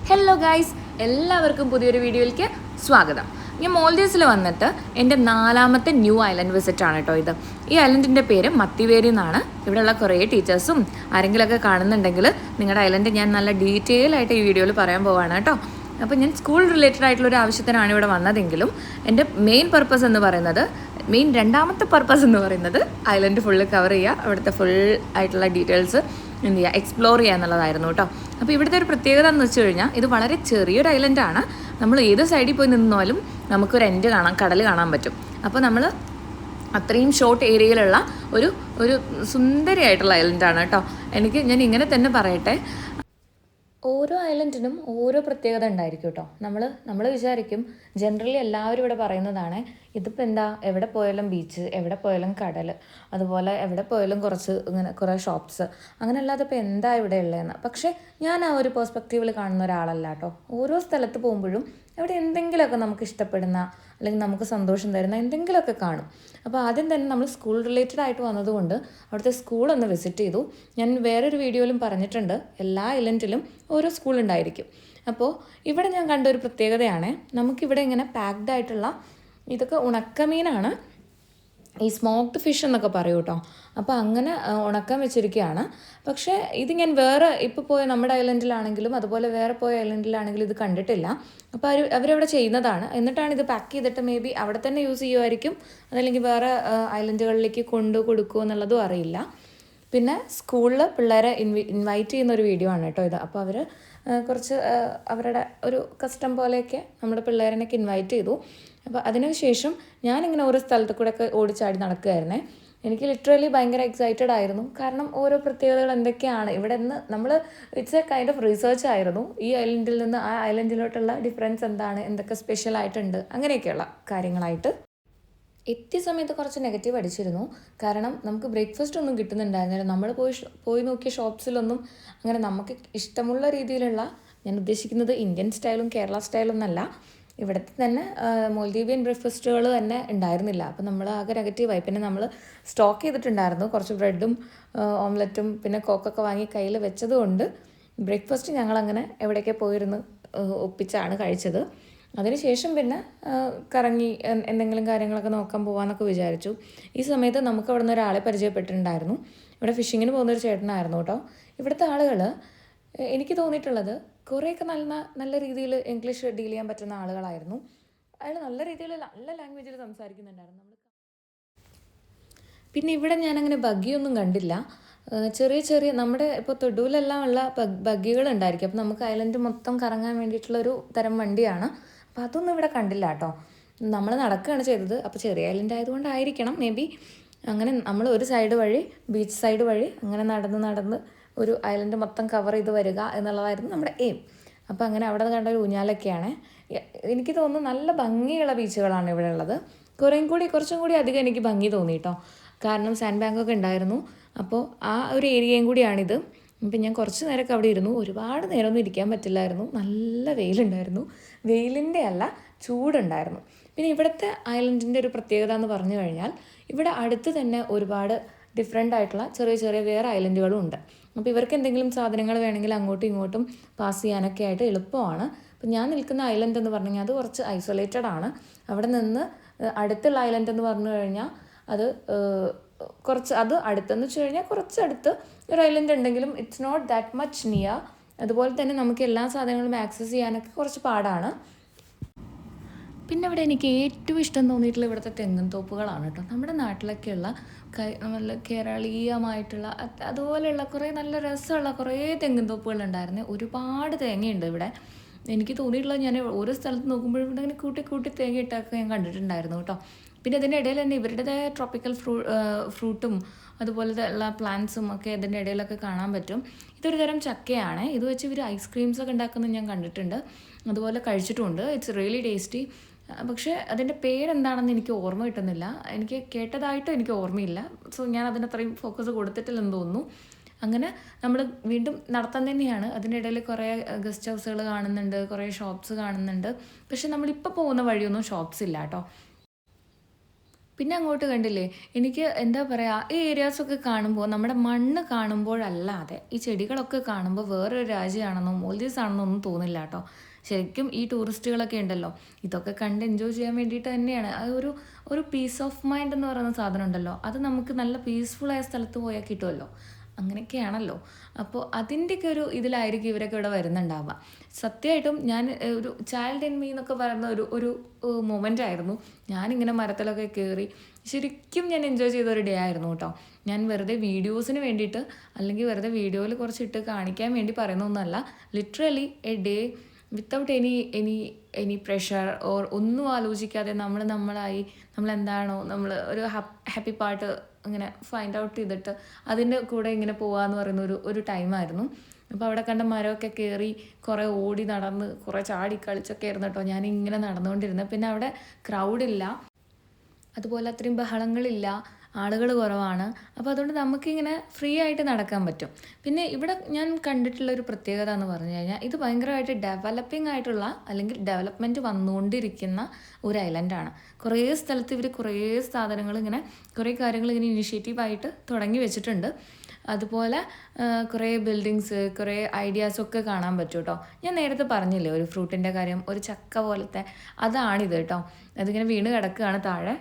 Hello guys, എല്ലാവർക്കും പുതിയൊരു വീഡിയോയിലേക്ക് സ്വാഗതം. ഞാൻ മോൾഡീവ്സിൽ വന്നിട്ട് എൻ്റെ 4ാമത്തെ ന്യൂ ഐലൻഡ് വിസിറ്റ് ആണ് കേട്ടോ ഇത്. ഈ ഐലൻഡിൻ്റെ പേര് മത്തിവേരി എന്നാണ്. ഇവിടെയുള്ള കുറേ ടീച്ചേഴ്സും ആരെങ്കിലുമൊക്കെ കാണുന്നുണ്ടെങ്കിൽ നിങ്ങളുടെ ഐലൻഡ് ഞാൻ നല്ല ഡീറ്റെയിൽ ആയിട്ട് ഈ വീഡിയോയിൽ പറയാൻ പോവാണ് കേട്ടോ. അപ്പോൾ ഞാൻ സ്കൂൾ റിലേറ്റഡ് ആയിട്ടുള്ളൊരു ആവശ്യത്തിനാണ് ഇവിടെ വന്നതെങ്കിലും എൻ്റെ മെയിൻ പർപ്പസ് എന്ന് പറയുന്നത്, രണ്ടാമത്തെ പർപ്പസ് എന്ന് പറയുന്നത് ഐലൻഡ് ഫുള്ള് കവർ ചെയ്യുക, അവിടുത്തെ ഫുൾ ആയിട്ടുള്ള ഡീറ്റെയിൽസ് എന്ത് ചെയ്യുക, എക്സ്പ്ലോർ ചെയ്യുക എന്നുള്ളതായിരുന്നു കേട്ടോ. അപ്പോൾ ഇവിടുത്തെ ഒരു പ്രത്യേകത എന്ന് വെച്ച് കഴിഞ്ഞാൽ ഇത് വളരെ ചെറിയൊരു ഐലൻഡാണ്. നമ്മൾ ഏത് സൈഡിൽ പോയി നിന്നാലും നമുക്കൊരു എൻഡ് കാണാം, കടൽ കാണാൻ പറ്റും. അപ്പോൾ നമ്മൾ അത്രയും ഷോർട്ട് ഏരിയയിലുള്ള ഒരു സുന്ദരിയായിട്ടുള്ള ഐലൻഡാണ് കേട്ടോ. ഞാൻ ഇങ്ങനെ തന്നെ പറയട്ടെ, ഓരോ ഐലൻഡിനും ഓരോ പ്രത്യേകത ഉണ്ടായിരിക്കും കേട്ടോ. നമ്മൾ വിചാരിക്കും, ജനറലി എല്ലാവരും ഇവിടെ പറയുന്നതാണ്, ഇതിപ്പോൾ എന്താ, എവിടെ പോയാലും ബീച്ച്, എവിടെ പോയാലും കടൽ, അതുപോലെ എവിടെ പോയാലും കുറേ ഷോപ്സ്, അങ്ങനെ അല്ലാതെ ഇപ്പോൾ എന്താ ഇവിടെ ഉള്ളതെന്ന്. പക്ഷേ ഞാൻ ആ ഒരു പെർസ്പെക്റ്റീവിൽ കാണുന്ന ഒരാളല്ല കേട്ടോ. ഓരോ സ്ഥലത്ത് പോകുമ്പോഴും അവിടെ എന്തെങ്കിലുമൊക്കെ നമുക്ക് ഇഷ്ടപ്പെടുന്ന അല്ലെങ്കിൽ നമുക്ക് സന്തോഷം തരുന്ന എന്തെങ്കിലുമൊക്കെ കാണും. അപ്പോൾ ആദ്യം തന്നെ നമ്മൾ സ്കൂൾ റിലേറ്റഡ് ആയിട്ട് വന്നതുകൊണ്ട് അവിടുത്തെ സ്കൂളൊന്ന് വിസിറ്റ് ചെയ്തു. ഞാൻ വേറൊരു വീഡിയോയിലും പറഞ്ഞിട്ടുണ്ട്, എല്ലാ ഐലൻഡിലും ഓരോ സ്കൂൾ ഉണ്ടായിരിക്കും. അപ്പോൾ ഇവിടെ ഞാൻ കണ്ട ഒരു പ്രത്യേകതയാണ്, നമുക്കിവിടെ ഇങ്ങനെ പാക്ഡ് ആയിട്ടുള്ള ഇതൊക്കെ ഉണക്കമീനാണ്, ഈ സ്മോക്ഡ് ഫിഷ് എന്നൊക്കെ പറയൂ കേട്ടോ. അപ്പോൾ അങ്ങനെ ഉണക്കാൻ വെച്ചിരിക്കുകയാണ്. പക്ഷേ ഇത് ഞാൻ വേറെ ഇപ്പോൾ പോയ നമ്മുടെ ഐലൻഡിലാണെങ്കിലും അതുപോലെ വേറെ പോയ ഐലൻഡിലാണെങ്കിലും ഇത് കണ്ടിട്ടില്ല. അപ്പോൾ അവരവിടെ ചെയ്യുന്നതാണ്. എന്നിട്ടാണ് ഇത് പാക്ക് ചെയ്തിട്ട് മേ ബി അവിടെ തന്നെ യൂസ് ചെയ്യുമായിരിക്കും, അതല്ലെങ്കിൽ വേറെ ഐലൻഡുകളിലേക്ക് കൊടുക്കുമോ എന്നുള്ളതും അറിയില്ല. പിന്നെ സ്കൂളിൽ പിള്ളേരെ ഇൻവൈറ്റ് ചെയ്യുന്ന ഒരു വീഡിയോ ആണ് കേട്ടോ ഇത്. അപ്പോൾ അവർ കുറച്ച് അവരുടെ ഒരു കസ്റ്റം പോലെയൊക്കെ നമ്മുടെ പിള്ളേരനൊക്കെ ഇൻവൈറ്റ് ചെയ്തു. അപ്പോൾ അതിനുശേഷം ഞാനിങ്ങനെ ഓരോ സ്ഥലത്ത് കൂടെ ഒക്കെ ഓടിച്ചാടി നടക്കുകയായിരുന്നേ. എനിക്ക് ലിറ്ററലി ഭയങ്കര എക്സൈറ്റഡ് ആയിരുന്നു. കാരണം ഓരോ പ്രത്യേകതകൾ എന്തൊക്കെയാണ് ഇവിടെ നിന്ന് നമ്മൾ it's A kind of research ആയിരുന്നു. ഈ ഐലൻഡിൽ നിന്ന് ആ ഐലൻഡിലോട്ടുള്ള ഡിഫറൻസ് എന്താണ്, എന്തൊക്കെ സ്പെഷ്യൽ ആയിട്ടുണ്ട്, അങ്ങനെയൊക്കെയുള്ള കാര്യങ്ങളായിട്ട്. എത്തിയ സമയത്ത് കുറച്ച് നെഗറ്റീവ് അടിച്ചിരുന്നു. കാരണം നമുക്ക് ബ്രേക്ക്ഫാസ്റ്റ് ഒന്നും കിട്ടുന്നുണ്ടായിരുന്നില്ല. നമ്മൾ പോയി നോക്കിയ ഷോപ്സിലൊന്നും അങ്ങനെ നമുക്ക് ഇഷ്ടമുള്ള രീതിയിലുള്ള, ഞാൻ ഉദ്ദേശിക്കുന്നത് ഇന്ത്യൻ സ്റ്റൈലും കേരള സ്റ്റൈലും എന്നല്ല, ഇവിടുത്തെ തന്നെ മോൾഡീവിയൻ ബ്രേക്ക്ഫാസ്റ്റുകൾ തന്നെ ഉണ്ടായിരുന്നില്ല. അപ്പോൾ നമ്മൾ ആകെ നെഗറ്റീവായി. പിന്നെ നമ്മൾ സ്റ്റോക്ക് ചെയ്തിട്ടുണ്ടായിരുന്നു കുറച്ച് ബ്രെഡും ഓംലെറ്റും പിന്നെ കോക്കൊക്കെ വാങ്ങി കയ്യിൽ വെച്ചതുകൊണ്ട് ബ്രേക്ക്ഫാസ്റ്റ് ഞങ്ങളങ്ങനെ എവിടെയൊക്കെ പോയിരുന്ന് ഒപ്പിച്ചാണ് കഴിച്ചത്. അതിനുശേഷം പിന്നെ കറങ്ങി എന്തെങ്കിലും കാര്യങ്ങളൊക്കെ നോക്കാൻ പോകാമെന്നൊക്കെ വിചാരിച്ചു. ഈ സമയത്ത് നമുക്ക് അവിടെ നിന്ന് ഒരാളെ പരിചയപ്പെട്ടിട്ടുണ്ടായിരുന്നു. ഇവിടെ ഫിഷിങ്ങിന് പോകുന്നൊരു ചേട്ടനായിരുന്നു കേട്ടോ. ഇവിടുത്തെ ആളുകൾ എനിക്ക് തോന്നിയിട്ടുള്ളത് കുറേയൊക്കെ നല്ല രീതിയിൽ ഇംഗ്ലീഷ് ഡീൽ ചെയ്യാൻ പറ്റുന്ന ആളുകളായിരുന്നു. അയാൾ നല്ല രീതിയിൽ നല്ല ലാംഗ്വേജിൽ സംസാരിക്കുന്നുണ്ടായിരുന്നു. പിന്നെ ഇവിടെ ഞാനങ്ങനെ ബഗ്ഗിയൊന്നും കണ്ടില്ല. ചെറിയ നമ്മുടെ ഇപ്പോൾ തൊടുവിലെല്ലാം ഉള്ള ബഗ്ഗികളുണ്ടായിരിക്കും. അപ്പോൾ നമുക്ക് ഐലൻഡ് മൊത്തം കറങ്ങാൻ വേണ്ടിയിട്ടുള്ളൊരു തരം വണ്ടിയാണ്. അപ്പോൾ അതൊന്നും ഇവിടെ കണ്ടില്ല കേട്ടോ. നമ്മൾ നടക്കുകയാണ് ചെയ്തത്. അപ്പോൾ ചെറിയ ഐലൻഡ് ആയതുകൊണ്ടായിരിക്കണം മേ ബി. അങ്ങനെ നമ്മൾ ഒരു സൈഡ് വഴി, ബീച്ച് സൈഡ് വഴി അങ്ങനെ നടന്ന് ഒരു ഐലൻഡ് മൊത്തം കവർ ചെയ്ത് വരിക എന്നുള്ളതായിരുന്നു നമ്മുടെ എയിം. അപ്പോൾ അങ്ങനെ അവിടെ കണ്ട ഒരു ഊഞ്ഞാലൊക്കെയാണ്. എനിക്ക് തോന്നുന്നു നല്ല ഭംഗിയുള്ള ബീച്ചുകളാണ് ഇവിടെ ഉള്ളത്. കുറച്ചും കൂടി അധികം എനിക്ക് ഭംഗി തോന്നി കേട്ടോ. കാരണം സാൻഡ് ബാങ്കൊക്കെ ഉണ്ടായിരുന്നു. അപ്പോൾ ആ ഒരു ഏരിയയും കൂടിയാണിത്. അപ്പം ഞാൻ കുറച്ച് നേരമൊക്കെ അവിടെ ഇരുന്നു. ഒരുപാട് നേരമൊന്നും ഇരിക്കാൻ പറ്റില്ലായിരുന്നു, നല്ല വെയിലുണ്ടായിരുന്നു. വെയിലിൻ്റെ അല്ല, ചൂടുണ്ടായിരുന്നു. പിന്നെ ഇവിടുത്തെ ഐലൻഡിൻ്റെ ഒരു പ്രത്യേകത എന്ന് പറഞ്ഞു കഴിഞ്ഞാൽ ഇവിടെ അടുത്ത് തന്നെ ഒരുപാട് ഡിഫറെൻ്റ് ആയിട്ടുള്ള ചെറിയ വേറെ ഐലൻഡുകളും ഉണ്ട്. അപ്പോൾ ഇവർക്ക് എന്തെങ്കിലും സാധനങ്ങൾ വേണമെങ്കിൽ അങ്ങോട്ടും ഇങ്ങോട്ടും പാസ് ചെയ്യാനൊക്കെ ആയിട്ട് എളുപ്പമാണ്. അപ്പോൾ ഞാൻ നിൽക്കുന്ന ഐലൻഡ് എന്ന് പറഞ്ഞു കഴിഞ്ഞാൽ അത് കുറച്ച് ഐസൊലേറ്റഡ് ആണ്. അവിടെ നിന്ന് അടുത്തുള്ള ഐലൻഡ് എന്ന് പറഞ്ഞു കഴിഞ്ഞാൽ അത് അടുത്തെന്ന് വെച്ച് കഴിഞ്ഞാൽ കുറച്ചടുത്ത് ഒരു ഐലൻഡ് ഉണ്ടെങ്കിലും it's not that much near. അതുപോലെ തന്നെ നമുക്ക് എല്ലാ സാധനങ്ങളും ആക്സസ് ചെയ്യാനൊക്കെ കുറച്ച് പാടാണ്. പിന്നെ ഇവിടെ എനിക്ക് ഏറ്റവും ഇഷ്ടം തോന്നിയിട്ടുള്ള ഇവിടുത്തെ തെങ്ങിൻ തോപ്പുകളാണ് കേട്ടോ. നമ്മുടെ നാട്ടിലൊക്കെയുള്ള നല്ല കേരളീയമായിട്ടുള്ള അതുപോലെയുള്ള കുറേ നല്ല രസമുള്ള കുറേ തെങ്ങിൻ തോപ്പുകളുണ്ടായിരുന്നു. ഒരുപാട് തേങ്ങയുണ്ട് ഇവിടെ. എനിക്ക് തോന്നിയിട്ടുള്ളത്, ഞാൻ ഓരോ സ്ഥലത്ത് നോക്കുമ്പോഴും ഇവിടെ ഇങ്ങനെ കൂട്ടി തേങ്ങ ഇട്ടൊക്കെ ഞാൻ കണ്ടിട്ടുണ്ടായിരുന്നു കേട്ടോ. പിന്നെ ഇതിൻ്റെ ഇടയിൽ തന്നെ ഇവരുടേതായ ട്രോപ്പിക്കൽ ഫ്രൂട്ടും അതുപോലത്തെ ഉള്ള പ്ലാന്റ്സും ഒക്കെ ഇതിൻ്റെ ഇടയിലൊക്കെ കാണാൻ പറ്റും. ഇതൊരു തരം ചക്കയാണ്. ഇത് വെച്ച് ഇവർ ഐസ്ക്രീംസൊക്കെ ഉണ്ടാക്കുന്നത് ഞാൻ കണ്ടിട്ടുണ്ട്, അതുപോലെ കഴിച്ചിട്ടുമുണ്ട്. It's really tasty. പക്ഷേ അതിൻ്റെ പേരെന്താണെന്ന് എനിക്ക് ഓർമ്മ കിട്ടുന്നില്ല. എനിക്ക് കേട്ടതായിട്ടും എനിക്ക് ഓർമ്മയില്ല. സോ ഞാൻ അതിനത്രയും ഫോക്കസ് കൊടുത്തിട്ടില്ലെന്ന് തോന്നുന്നു. അങ്ങനെ നമ്മൾ വീണ്ടും നടത്താൻ തന്നെയാണ്. അതിൻ്റെ ഇടയിൽ കുറേ ഗസ്റ്റ് ഹൗസുകൾ കാണുന്നുണ്ട്, കുറേ ഷോപ്സ് കാണുന്നുണ്ട്. പക്ഷെ നമ്മളിപ്പോൾ പോകുന്ന വഴിയൊന്നും ഷോപ്സ് ഇല്ല കേട്ടോ. പിന്നെ അങ്ങോട്ട് കണ്ടില്ലേ, എനിക്ക് എന്താ പറയുക, ഈ ഏരിയാസൊക്കെ കാണുമ്പോൾ നമ്മുടെ മണ്ണ് കാണുമ്പോഴല്ലാതെ ഈ ചെടികളൊക്കെ കാണുമ്പോൾ വേറൊരു രാജ്യമാണെന്നോ മോൾഡീവ്സ് ആണെന്നോ ഒന്നും തോന്നില്ല കേട്ടോ. ശരിക്കും ഈ ടൂറിസ്റ്റുകളൊക്കെ ഉണ്ടല്ലോ, ഇതൊക്കെ കണ്ട് എൻജോയ് ചെയ്യാൻ വേണ്ടിയിട്ട് തന്നെയാണ്. അത് ഒരു പീസ് ഓഫ് മൈൻഡ് എന്ന് പറയുന്ന സാധനം ഉണ്ടല്ലോ, അത് നമുക്ക് നല്ല പീസ്ഫുള്ളായ സ്ഥലത്ത് പോയാൽ കിട്ടുമല്ലോ. അങ്ങനെയൊക്കെയാണല്ലോ. അപ്പോൾ അതിൻ്റെയൊക്കെ ഒരു ഇതിലായിരിക്കും ഇവരൊക്കെ ഇവിടെ വരുന്നുണ്ടാവുക. സത്യമായിട്ടും ഞാൻ ഒരു ചൈൽഡ് ഇൻ മീ എന്നൊക്കെ പറയുന്ന ഒരു മൊമെൻ്റ് ആയിരുന്നു. ഞാനിങ്ങനെ മരത്തിലൊക്കെ കയറി ശരിക്കും ഞാൻ എൻജോയ് ചെയ്ത ഒരു ഡേ ആയിരുന്നു കേട്ടോ. ഞാൻ വെറുതെ വീഡിയോസിന് വേണ്ടിയിട്ട് അല്ലെങ്കിൽ വെറുതെ വീഡിയോയിൽ കുറച്ചിട്ട് കാണിക്കാൻ വേണ്ടി പറയുന്നൊന്നുമല്ല. Literally a day without any pressure or ഒന്നും ആലോചിക്കാതെ നമ്മളായി നമ്മളെന്താണോ നമ്മൾ ഒരു ഹാപ്പി പാർട്ട് ഇങ്ങനെ ഫൈൻഡ് ഔട്ട് ചെയ്തിട്ട് അതിൻ്റെ കൂടെ ഇങ്ങനെ പോകാമെന്ന് പറയുന്ന ഒരു ടൈമായിരുന്നു. അപ്പോൾ അവിടെ കണ്ട മരമൊക്കെ കയറി കുറേ ഓടി നടന്ന് കുറേ ചാടി കളിച്ചൊക്കെ ആയിരുന്നു കേട്ടോ ഞാനിങ്ങനെ നടന്നുകൊണ്ടിരുന്നത്. പിന്നെ അവിടെ ക്രൗഡില്ല, അതുപോലെ അത്രയും ബഹളങ്ങളില്ല, ആളുകൾ കുറവാണ്. അപ്പോൾ അതുകൊണ്ട് നമുക്കിങ്ങനെ ഫ്രീ ആയിട്ട് നടക്കാൻ പറ്റും. പിന്നെ ഇവിടെ ഞാൻ കണ്ടിട്ടുള്ള ഒരു പ്രത്യേകത എന്ന് പറഞ്ഞു കഴിഞ്ഞാൽ ഇത് ഭയങ്കരമായിട്ട് ഡെവലപ്പിംഗ് ആയിട്ടുള്ള അല്ലെങ്കിൽ ഡെവലപ്മെൻറ്റ് വന്നുകൊണ്ടിരിക്കുന്ന ഒരു ഐലൻഡാണ്. കുറേ സ്ഥലത്ത് ഇവർ കുറേ സാധനങ്ങൾ ഇങ്ങനെ കുറേ കാര്യങ്ങൾ ഇങ്ങനെ ഇനിഷ്യേറ്റീവായിട്ട് തുടങ്ങി വെച്ചിട്ടുണ്ട്. അതുപോലെ കുറേ ബിൽഡിങ്സ്, കുറേ ഐഡിയാസൊക്കെ കാണാൻ പറ്റും കേട്ടോ. ഞാൻ നേരത്തെ പറഞ്ഞില്ലേ ഒരു ഫ്രൂട്ടിൻ്റെ കാര്യം, ഒരു ചക്ക പോലത്തെ അതാണിത് കേട്ടോ. അതിങ്ങനെ വീണ് കിടക്കുകയാണ് താഴെ.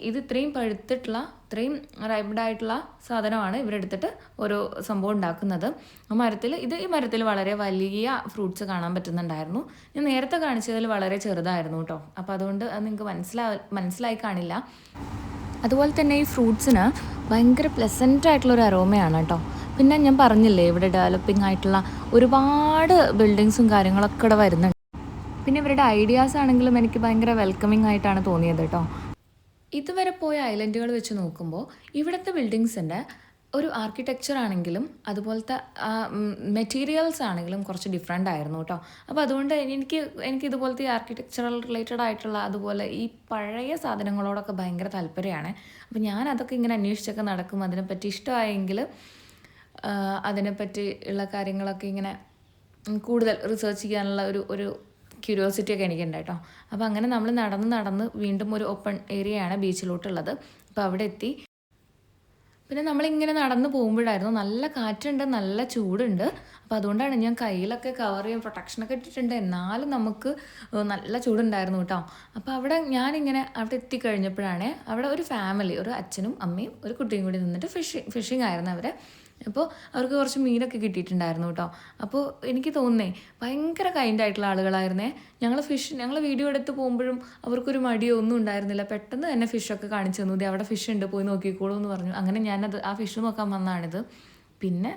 ഇത് ഇത്രയും പഴുത്തിട്ടുള്ള ഇത്രയും റൈപ്ഡായിട്ടുള്ള സാധനമാണ് ഇവരെടുത്തിട്ട് ഓരോ സംഭവം ഉണ്ടാക്കുന്നത്. ഈ മരത്തിൽ വളരെ വലിയ ഫ്രൂട്ട്സ് കാണാൻ പറ്റുന്നുണ്ടായിരുന്നു. ഞാൻ നേരത്തെ കാണിച്ചതിൽ വളരെ ചെറുതായിരുന്നു കേട്ടോ. അപ്പോൾ അതുകൊണ്ട് അത് നിങ്ങൾക്ക് മനസ്സിലായി കാണില്ല. അതുപോലെ തന്നെ ഈ ഫ്രൂട്ട്സിന് ഭയങ്കര പ്ലസൻ്റ് ആയിട്ടുള്ളൊരു അരോമയാണ് കേട്ടോ. പിന്നെ ഞാൻ പറഞ്ഞില്ലേ ഇവിടെ ഡെവലപ്പിംഗ് ആയിട്ടുള്ള ഒരുപാട് ബിൽഡിങ്സും കാര്യങ്ങളൊക്കെ ഇവിടെ വരുന്നുണ്ട്. പിന്നെ ഇവരുടെ ഐഡിയാസ് ആണെങ്കിലും എനിക്ക് ഭയങ്കര വെൽക്കമിങ് ആയിട്ടാണ് തോന്നിയത് കേട്ടോ. ഇതുവരെ പോയ ഐലൻഡുകൾ വെച്ച് നോക്കുമ്പോൾ ഇവിടുത്തെ ബിൽഡിങ്സിൻ്റെ ഒരു ആർക്കിടെക്ചർ ആണെങ്കിലും അതുപോലത്തെ മെറ്റീരിയൽസ് ആണെങ്കിലും കുറച്ച് ഡിഫറെൻ്റ് ആയിരുന്നു കേട്ടോ. അപ്പോൾ അതുകൊണ്ട് എനിക്ക് ഇതുപോലത്തെ ഈ ആർക്കിടെക്ചറൽ റിലേറ്റഡ് ആയിട്ടുള്ള അതുപോലെ ഈ പഴയ സാധനങ്ങളോടൊക്കെ ഭയങ്കര താല്പര്യമാണ്. അപ്പോൾ ഞാൻ അതൊക്കെ ഇങ്ങനെ അന്വേഷിച്ചൊക്കെ നടക്കും. അതിനെപ്പറ്റി ഇഷ്ടമായെങ്കിൽ അതിനെപ്പറ്റി ഉള്ള കാര്യങ്ങളൊക്കെ ഇങ്ങനെ കൂടുതൽ റിസർച്ച് ചെയ്യാനുള്ള ഒരു ക്യൂരിയോസിറ്റി ഒക്കെ എനിക്കുണ്ട് കേട്ടോ. അപ്പോൾ അങ്ങനെ നമ്മൾ നടന്ന് വീണ്ടും ഒരു ഓപ്പൺ ഏരിയയാണ് ബീച്ചിലോട്ടുള്ളത്. അപ്പോൾ അവിടെ എത്തി. പിന്നെ നമ്മളിങ്ങനെ നടന്ന് പോകുമ്പോഴായിരുന്നു നല്ല കാറ്റുണ്ട്, നല്ല ചൂടുണ്ട്. അപ്പോൾ അതുകൊണ്ടാണ് ഞാൻ കയ്യിലൊക്കെ കവർ ചെയ്യാൻ പ്രൊട്ടക്ഷനൊക്കെ ഇട്ടിട്ടുണ്ട്. എന്നാലും നമുക്ക് നല്ല ചൂടുണ്ടായിരുന്നു കേട്ടോ. അപ്പോൾ ഞാനിങ്ങനെ അവിടെ എത്തിക്കഴിഞ്ഞപ്പോഴാണ് അവിടെ ഒരു ഫാമിലി, ഒരു അച്ഛനും അമ്മയും ഒരു കുട്ടിയും കൂടി നിന്നിട്ട് ഫിഷിങ് ആയിരുന്നു അവർ. അപ്പോൾ അവർക്ക് കുറച്ച് മീനൊക്കെ കിട്ടിയിട്ടുണ്ടായിരുന്നു കേട്ടോ. അപ്പോൾ എനിക്ക് തോന്നുന്നേ ഭയങ്കര കൈൻഡായിട്ടുള്ള ആളുകളായിരുന്നേ. ഞങ്ങൾ വീഡിയോ എടുത്ത് പോകുമ്പോഴും അവർക്കൊരു മടിയോ ഒന്നും ഉണ്ടായിരുന്നില്ല. പെട്ടെന്ന് തന്നെ ഫിഷൊക്കെ കാണിച്ചു തന്നു. അവിടെ ഫിഷ് ഉണ്ട്, പോയി നോക്കിക്കോളൂ എന്ന് പറഞ്ഞു. അങ്ങനെ ആ ഫിഷ് നോക്കാൻ വന്നതാണിത്. പിന്നെ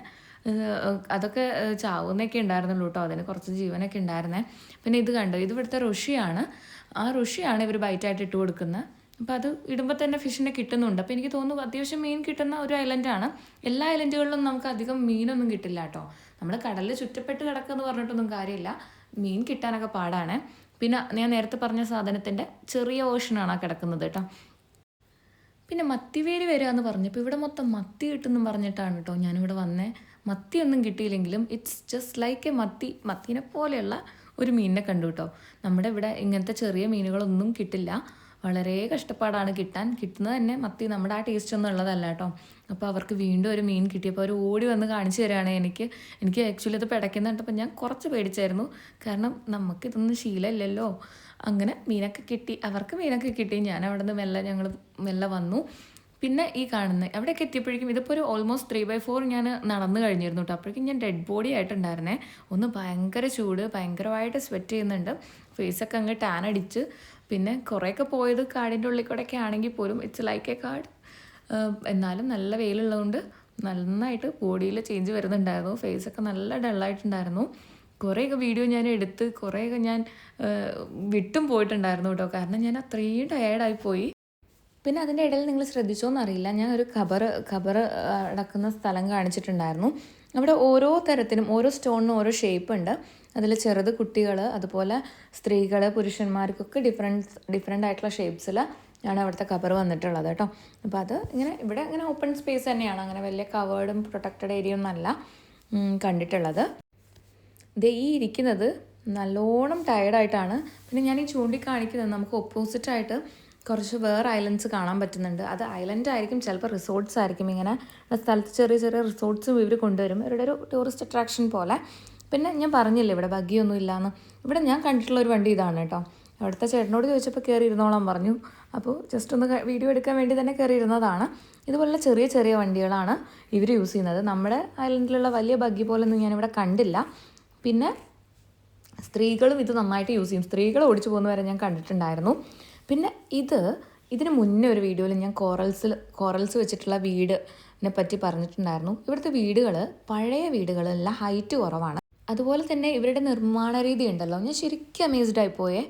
അതൊക്കെ ചാവുന്നൊക്കെ ഉണ്ടായിരുന്നുള്ളൂ കേട്ടോ. അതിന് കുറച്ച് ജീവനൊക്കെ ഉണ്ടായിരുന്നേ. പിന്നെ ഇത് കണ്ടോ, ഇത് ഇവിടുത്തെ റുഷിയാണ്. ആ റുഷിയാണ് ഇവർ ബൈറ്റായിട്ട് ഇട്ട് കൊടുക്കുന്നത്. അപ്പോൾ അത് ഇടുമ്പോൾ തന്നെ ഫിഷിനെ കിട്ടുന്നുണ്ട്. അപ്പോൾ എനിക്ക് തോന്നുന്നു അത്യാവശ്യം മീൻ കിട്ടുന്ന ഒരു ഐലൻഡാണ്. എല്ലാ ഐലൻഡുകളിലും നമുക്ക് അധികം മീനൊന്നും കിട്ടില്ല കേട്ടോ. നമ്മൾ കടലിൽ ചുറ്റപ്പെട്ട് കിടക്കുമെന്ന് പറഞ്ഞിട്ടൊന്നും കാര്യമില്ല, മീൻ കിട്ടാനൊക്കെ പാടാണ്. പിന്നെ ഞാൻ നേരത്തെ പറഞ്ഞ സാധനത്തിൻ്റെ ചെറിയ ഓഷനാണ് ആ കിടക്കുന്നത് കേട്ടോ. പിന്നെ മത്തിവേരി വരിക എന്ന് പറഞ്ഞപ്പോൾ ഇവിടെ മൊത്തം മത്തി കിട്ടുമെന്ന് പറഞ്ഞിട്ടാണ് കേട്ടോ ഞാനിവിടെ വന്നേ. മത്തിയൊന്നും കിട്ടിയില്ലെങ്കിലും ഇറ്റ്സ് ജസ്റ്റ് ലൈക്ക് എ മത്തീനെ പോലെയുള്ള ഒരു മീനിനെ കണ്ടു കേട്ടോ. നമ്മുടെ ഇവിടെ ഇങ്ങനത്തെ ചെറിയ മീനുകളൊന്നും കിട്ടില്ല, വളരെ കഷ്ടപ്പാടാണ് കിട്ടുന്നത് തന്നെ. മത്തി നമ്മുടെ ആ ടേസ്റ്റ് ഒന്നും ഉള്ളതല്ല കേട്ടോ. അപ്പോൾ അവർക്ക് വീണ്ടും ഒരു മീൻ കിട്ടിയപ്പോൾ അവർ ഓടി വന്ന് കാണിച്ചു തരികയാണ്. എനിക്ക് ആക്ച്വലി ഇത് പിടയ്ക്കുന്ന കണ്ടപ്പോൾ ഞാൻ കുറച്ച് പേടിച്ചായിരുന്നു. കാരണം നമുക്കിതൊന്നും ശീലമില്ലല്ലോ. അങ്ങനെ മീനൊക്കെ കിട്ടി, അവർക്ക് മീനൊക്കെ കിട്ടി. ഞാൻ അവിടെ നിന്ന് ഞങ്ങൾ മെല്ലെ വന്നു. പിന്നെ ഈ കാണുന്നത് അവിടെയൊക്കെ എത്തിയപ്പോഴേക്കും ഇതിപ്പോൾ ഒരു ഓൾമോസ്റ്റ് 3/4 ഞാൻ നടന്നു കഴിഞ്ഞിരുന്നു കേട്ടോ. അപ്പോഴേക്കും ഞാൻ ഡെഡ് ബോഡി ആയിട്ടുണ്ടായിരുന്നേ. ഒന്ന് ഭയങ്കര ചൂട്, ഭയങ്കരമായിട്ട് സ്വെറ്റ് ചെയ്യുന്നുണ്ട്, ഫേസൊക്കെ അങ്ങ് ടാൻ അടിച്ച്. പിന്നെ കുറേയൊക്കെ പോയത് കാടിൻ്റെ ഉള്ളിൽ കൂടെയൊക്കെ ആണെങ്കിൽ പോലും ഇറ്റ്സ് ലൈക്ക് എ കാട്. എന്നാലും നല്ല വെയിലുള്ളതുകൊണ്ട് നന്നായിട്ട് ബോഡിയിൽ ചേഞ്ച് വരുന്നുണ്ടായിരുന്നു. ഫേസൊക്കെ നല്ല ഡള്ളായിട്ടുണ്ടായിരുന്നു. കുറേയൊക്കെ വീഡിയോ ഞാൻ എടുത്ത് കുറേയൊക്കെ ഞാൻ വിട്ടും പോയിട്ടുണ്ടായിരുന്നു കേട്ടോ. കാരണം ഞാൻ അത്രയും ടയേർഡായിപ്പോയി. പിന്നെ അതിൻ്റെ ഇടയിൽ നിങ്ങൾ ശ്രദ്ധിച്ചോന്നറിയില്ല, ഞാൻ ഒരു ഖബർ അടക്കുന്ന സ്ഥലം കാണിച്ചിട്ടുണ്ടായിരുന്നു. അവിടെ ഓരോ തരത്തിനും ഓരോ സ്റ്റോണിനും ഓരോ ഷേപ്പ് ഉണ്ട്. അതിൽ ചെറുത് കുട്ടികൾ, അതുപോലെ സ്ത്രീകൾ, പുരുഷന്മാർക്കൊക്കെ ഡിഫറെൻ്റ് ആയിട്ടുള്ള ഷേപ്സിൽ ആണ് അവിടുത്തെ ഖബർ വന്നിട്ടുള്ളത് കേട്ടോ. അപ്പോൾ അത് ഇവിടെ ഇങ്ങനെ ഓപ്പൺ സ്പേസ് തന്നെയാണ്, അങ്ങനെ വലിയ കവേർഡും പ്രൊട്ടക്റ്റഡ് ഏരിയ ഒന്നല്ല കണ്ടിട്ടുള്ളത്. ഈ ഇരിക്കുന്നത് നല്ലോണം ടയർഡായിട്ടാണ്. പിന്നെ ഞാൻ ഈ ചൂണ്ടിക്കാണിക്കുന്നത് നമുക്ക് ഓപ്പോസിറ്റായിട്ട് കുറച്ച് വേറെ ഐലൻഡ്സ് കാണാൻ പറ്റുന്നുണ്ട്. അത് ഐലൻഡ് ആയിരിക്കും, ചിലപ്പോൾ റിസോർട്ട്സ് ആയിരിക്കും. ഇങ്ങനെ സ്ഥലത്ത് ചെറിയ ചെറിയ റിസോർട്ട്സും ഇവർ കൊണ്ടുവരും, ഇവരുടെ ഒരു ടൂറിസ്റ്റ് അട്രാക്ഷൻ പോലെ. പിന്നെ ഞാൻ പറഞ്ഞില്ലേ ഇവിടെ ബഗ്ഗിയൊന്നും ഇല്ലയെന്ന്. ഇവിടെ ഞാൻ കണ്ടിട്ടുള്ള ഒരു വണ്ടി ഇതാണ് കേട്ടോ. അവിടുത്തെ ചേട്ടനോട് ചോദിച്ചപ്പോൾ കയറി ഇരുന്നോളാൻ പറഞ്ഞു. അപ്പോൾ ജസ്റ്റ് ഒന്ന് വീഡിയോ എടുക്കാൻ വേണ്ടി തന്നെ കയറി ഇരുന്നതാണ്. ഇതുപോലുള്ള ചെറിയ ചെറിയ വണ്ടികളാണ് ഇവർ യൂസ് ചെയ്യുന്നത്. നമ്മുടെ ഐലൻഡിലുള്ള വലിയ ബഗ്ഗി പോലൊന്നും ഞാനിവിടെ കണ്ടില്ല. പിന്നെ സ്ത്രീകളും ഇത് നന്നായിട്ട് യൂസ് ചെയ്യും. സ്ത്രീകൾ ഓടിച്ചു പോകുന്ന വരെ ഞാൻ കണ്ടിട്ടുണ്ടായിരുന്നു. പിന്നെ ഇതിന് മുന്നേ ഒരു വീഡിയോയിൽ ഞാൻ കോറൽസ് വെച്ചിട്ടുള്ള വീടിനെ പറ്റി പറഞ്ഞിട്ടുണ്ടായിരുന്നു. ഇവിടുത്തെ വീടുകൾ പഴയ വീടുകളെല്ലാം ഹൈറ്റ് കുറവാണ്. അതുപോലെ തന്നെ ഇവരുടെ നിർമ്മാണ രീതി ഉണ്ടല്ലോ, ഞാൻ ശരിക്കും അമേസ്ഡ് ആയിപ്പോയേ.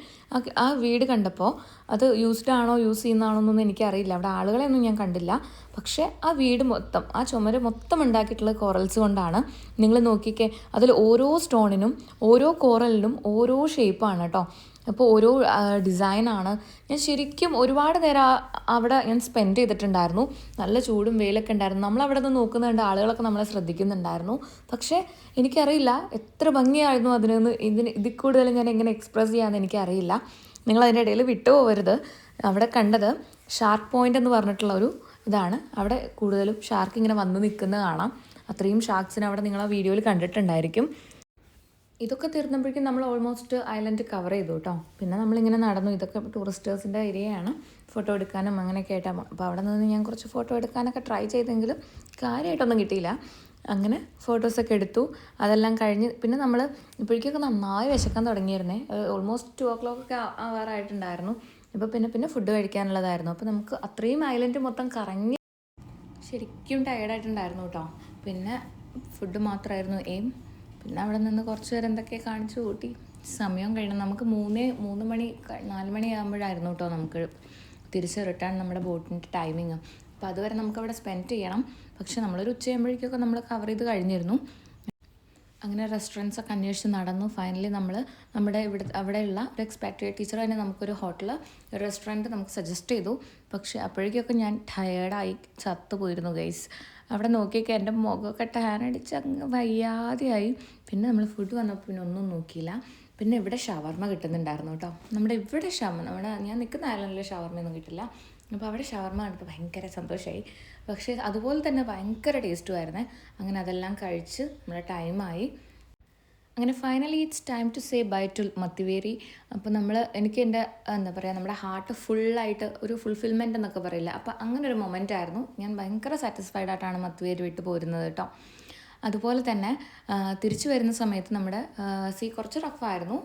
ആ വീട് കണ്ടപ്പോൾ അത് യൂസ്ഡ് ആണോ യൂസ് ചെയ്യുന്നതാണോ എന്നൊന്നും എനിക്കറിയില്ല. അവിടെ ആളുകളെയൊന്നും ഞാൻ കണ്ടില്ല. പക്ഷേ ആ വീട് മൊത്തം, ആ ചുമര് മൊത്തം ഉണ്ടാക്കിയിട്ടുള്ളത് കോറൽസ് കൊണ്ടാണ്. നിങ്ങൾ നോക്കിക്കേ, അതിൽ ഓരോ സ്റ്റോണിനും ഓരോ കോറലിനും ഓരോ ഷേപ്പാണ് കേട്ടോ. അപ്പോൾ ഓരോ ഡിസൈനാണ്. ഞാൻ ശരിക്കും ഒരുപാട് നേരം അവിടെ ഞാൻ സ്പെൻഡ് ചെയ്തിട്ടുണ്ടായിരുന്നു. നല്ല ചൂടും വെയിലൊക്കെ ഉണ്ടായിരുന്നു. നമ്മളവിടെ നിന്ന് നോക്കുന്നുണ്ട്, ആളുകളൊക്കെ നമ്മളെ ശ്രദ്ധിക്കുന്നുണ്ടായിരുന്നു. പക്ഷേ എനിക്കറിയില്ല എത്ര ഭംഗിയായിരുന്നു ഇതിൽ കൂടുതൽ ഞാൻ എങ്ങനെ എക്സ്പ്രസ് ചെയ്യാമെന്ന് എനിക്കറിയില്ല. നിങ്ങൾ അതിൻ്റെ ഇടയിൽ വിട്ടുപോകരുത്. അവിടെ കണ്ടത് ഷാർക്ക് പോയിൻ്റ് എന്ന് പറഞ്ഞിട്ടുള്ള ഒരു ഇതാണ്. അവിടെ കൂടുതലും ഷാർക്ക് ഇങ്ങനെ വന്ന് നിൽക്കുന്നത് കാണാം. അത്രയും ഷാർക്സിനെ അവിടെ നിങ്ങൾ ആ വീഡിയോയിൽ കണ്ടിട്ടുണ്ടായിരിക്കും. ഇതൊക്കെ തീർന്നപ്പോഴേക്കും നമ്മൾ ഓൾമോസ്റ്റ് ഐലൻഡ് കവർ ചെയ്തു കേട്ടോ. പിന്നെ നമ്മളിങ്ങനെ നടന്നു. ഇതൊക്കെ ടൂറിസ്റ്റേഴ്സിൻ്റെ ഏരിയയാണ്, ഫോട്ടോ എടുക്കാനും അങ്ങനെയൊക്കെ ആയിട്ടാണ്. അപ്പോൾ അവിടെ നിന്ന് ഞാൻ കുറച്ച് ഫോട്ടോ എടുക്കാനൊക്കെ ട്രൈ ചെയ്തെങ്കിലും കാര്യമായിട്ടൊന്നും കിട്ടിയില്ല. അങ്ങനെ ഫോട്ടോസൊക്കെ എടുത്തു. അതെല്ലാം കഴിഞ്ഞ് പിന്നെ നമ്മൾ ഇപ്പോഴേക്കൊക്കെ നന്നായി വിശക്കാൻ തുടങ്ങിയിരുന്നേ. Almost 2 o'clock ആവാറായിട്ടുണ്ടായിരുന്നു. ഇപ്പോൾ പിന്നെ ഫുഡ് കഴിക്കാനുള്ളതായിരുന്നു. അപ്പോൾ നമുക്ക് അത്രയും ഐലൻഡ് മൊത്തം കറങ്ങി ശരിക്കും ടയേർഡായിട്ടുണ്ടായിരുന്നു കേട്ടോ. പിന്നെ ഫുഡ് മാത്രമായിരുന്നു എയിം. പിന്നെ അവിടെ നിന്ന് കുറച്ച് പേര് എന്തൊക്കെ കാണിച്ചു കൂട്ടി. സമയം കഴിയണം. നമുക്ക് 4 മണി ആകുമ്പോഴായിരുന്നു കേട്ടോ നമുക്ക് തിരിച്ച് റിട്ടേൺ നമ്മുടെ ബോട്ടിൻ്റെ ടൈമിങ്. അപ്പോൾ അതുവരെ നമുക്കവിടെ സ്പെൻഡ് ചെയ്യണം. പക്ഷെ നമ്മളൊരു ഉച്ചയാകുമ്പോഴേക്കൊക്കെ നമ്മൾ കവർ ചെയ്ത് കഴിഞ്ഞിരുന്നു. അങ്ങനെ റെസ്റ്റോറൻറ്റ്സ് ഒക്കെ അന്വേഷിച്ച് നടന്നു. ഫൈനലി നമ്മുടെ അവിടെയുള്ള ഒരു എക്സ്പാട്രിയേറ്റ് ടീച്ചർ തന്നെ നമുക്കൊരു റെസ്റ്റോറൻറ്റ് നമുക്ക് സജസ്റ്റ് ചെയ്തു. പക്ഷേ അപ്പോഴേക്കൊക്കെ ഞാൻ ടയേർഡായി ചത്തുപോയിരുന്നു ഗൈസ്. അവിടെ നോക്കിയൊക്കെ എൻ്റെ മുഖമൊക്കെ ടാൻ അടിച്ച് അങ്ങ് വയ്യാതെയായി. പിന്നെ നമ്മൾ ഫുഡ് വന്നപ്പോൾ പിന്നെ ഒന്നും നോക്കിയില്ല. പിന്നെ ഇവിടെ ഷവർമ കിട്ടുന്നുണ്ടായിരുന്നു കേട്ടോ. ഇവിടെ ഞാൻ നിൽക്കുന്ന ഐലൻഡിൽ ഷവർമയൊന്നും കിട്ടില്ല. അപ്പോൾ അവിടെ ഷവർമ കണ്ടപ്പോൾ ഭയങ്കര സന്തോഷമായി. പക്ഷേ അതുപോലെ തന്നെ ഭയങ്കര ടേസ്റ്റുമായിരുന്നേ. അങ്ങനെ അതെല്ലാം കഴിച്ച് നമ്മുടെ ടൈമായി. അങ്ങനെ finally it's time to say bye to മത്തിവേരി. അപ്പോൾ എനിക്ക് എൻ്റെ നമ്മുടെ ഹാർട്ട് ഫുള്ളായിട്ട് ഒരു ഫുൾഫിൽമെൻ്റ് എന്നൊക്കെ പറയില്ല, അപ്പോൾ അങ്ങനെ ഒരു മൊമെൻ്റ് ആയിരുന്നു. ഞാൻ ഭയങ്കര സാറ്റിസ്ഫൈഡ് ആയിട്ടാണ് മത്തിവേരി വിട്ട് പോരുന്നത് കേട്ടോ. അതുപോലെ തന്നെ തിരിച്ചു വരുന്ന സമയത്ത് നമ്മുടെ കുറച്ച് റഫായിരുന്നു.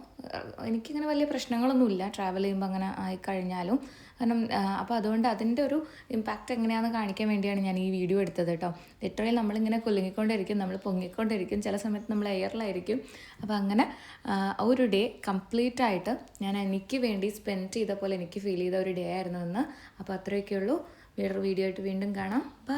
എനിക്കിങ്ങനെ വലിയ പ്രശ്നങ്ങളൊന്നുമില്ല ട്രാവൽ ചെയ്യുമ്പോൾ അങ്ങനെ ആയിക്കഴിഞ്ഞാലും. കാരണം അപ്പോൾ അതുകൊണ്ട് അതിൻ്റെ ഒരു ഇമ്പാക്റ്റ് എങ്ങനെയാണെന്ന് കാണിക്കാൻ വേണ്ടിയാണ് ഞാൻ ഈ വീഡിയോ എടുത്തത് കേട്ടോ. ലിറ്ററലി നമ്മളിങ്ങനെ കുലുങ്ങിക്കൊണ്ടിരിക്കും, നമ്മൾ പൊങ്ങിക്കൊണ്ടിരിക്കും, ചില സമയത്ത് നമ്മൾ എയറിലായിരിക്കും. അപ്പോൾ അങ്ങനെ ഒരു ഡേ കംപ്ലീറ്റ് ആയിട്ട് ഞാൻ എനിക്ക് വേണ്ടി സ്പെൻഡ് ചെയ്ത പോലെ എനിക്ക് ഫീൽ ചെയ്ത ഒരു ഡേ ആയിരുന്നു ഇന്ന്. അപ്പോൾ അത്രയൊക്കെയുള്ളൂ. വേറൊരു വീഡിയോ ആയിട്ട് വീണ്ടും കാണാം. ബൈ.